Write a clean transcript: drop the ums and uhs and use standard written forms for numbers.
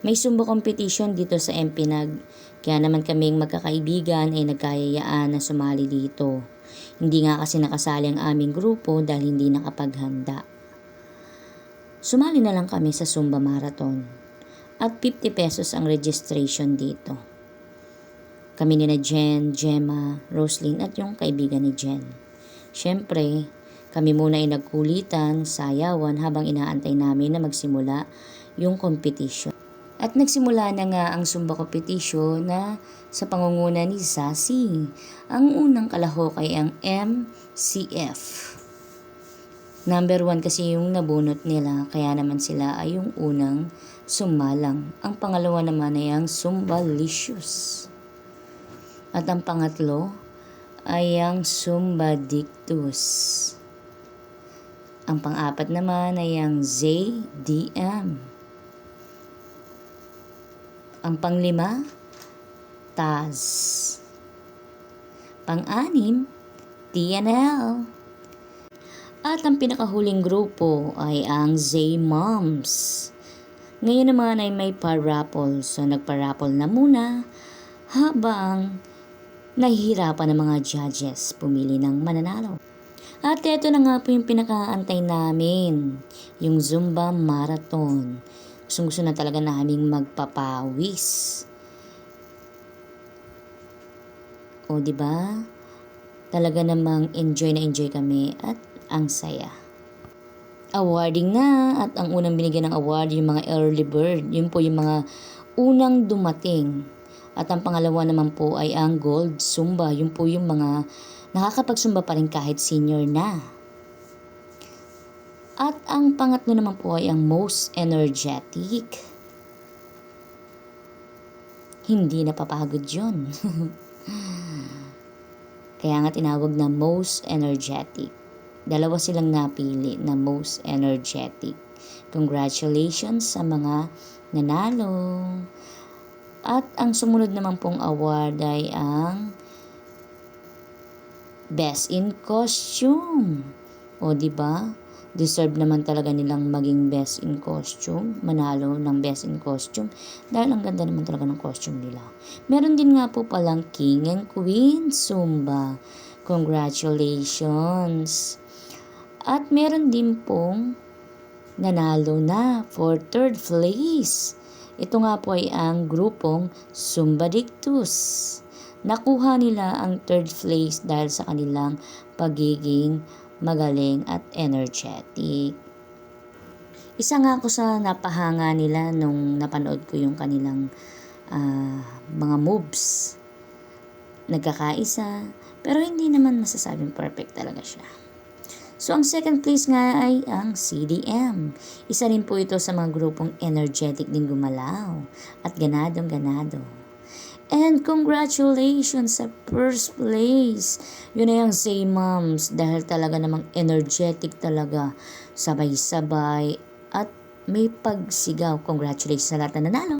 May Zumba competition dito sa Empinag. Kaya naman kaming magkakaibigan ay nagkayayaan na sumali dito. Hindi nga kasi nakasali ang aming grupo dahil hindi nakapaghanda. Sumali na lang kami sa Zumba Marathon. At 50 pesos ang registration dito. Kami ni na Jen, Gemma, Roslyn at yung kaibigan ni Jen. Siyempre, kami muna ay nagkulitan, sayawan habang inaantay namin na magsimula yung competition. At nagsimula na nga ang Zumba competition na sa pangunguna ni Sassy. Ang unang kalahok ay ang MCF. Number 1 kasi yung nabunot nila, kaya naman sila ay yung unang sumalang. Ang pangalawa naman ay ang Zumbalicious. At ang pangatlo ay ang Zumbadictus. Ang pang-apat naman ay ang ZDM. Ang panglima, Taz. Pang-anim, TNL. At ang pinakahuling grupo ay ang Z-Moms. Ngayon naman ay may pa-raffle. So nagpa-raffle na muna habang nahihirapan ng mga judges pumili ng mananalo. At ito na nga po yung pinakaantay namin, yung Zumba Marathon. Gusto na talaga naming magpapawis. O diba? Talaga namang enjoy na enjoy kami at ang saya. Awarding na at ang unang binigyan ng award yung mga early bird. Yun po yung mga unang dumating. At ang pangalawa naman po ay ang Gold Zumba. Yun po yung mga nakakapag-zumba pa rin kahit senior na. At ang pangatlo naman po ay ang Most Energetic. Hindi napapagod yun. Kaya nga tinawag na Most Energetic. Dalawa silang napili na Most Energetic. Congratulations sa mga nanalo. At ang sumunod naman pong award ay ang Best in Costume. O diba? Deserve naman talaga nilang maging best in costume. Manalo ng best in costume. Dahil ang ganda naman talaga ng costume nila. Meron din nga po palang King and Queen Zumba. Congratulations. At meron din pong nanalo na for third place. Ito nga po ay ang grupong Zumbadictus. Nakuha nila ang third place dahil sa kanilang pagiging magaling at energetic. Isa nga ako sa napahanga nila nung napanood ko yung kanilang mga moves. Nagkakaisa, pero hindi naman masasabing perfect talaga siya. So, ang second place nga ay ang CDM. Isa rin po ito sa mga grupong energetic din gumalaw at ganadong-ganado. And congratulations sa first place. Yun na yung Z-Moms dahil talaga namang energetic talaga. Sabay-sabay at may pagsigaw. Congratulations sa lahat na nanalo.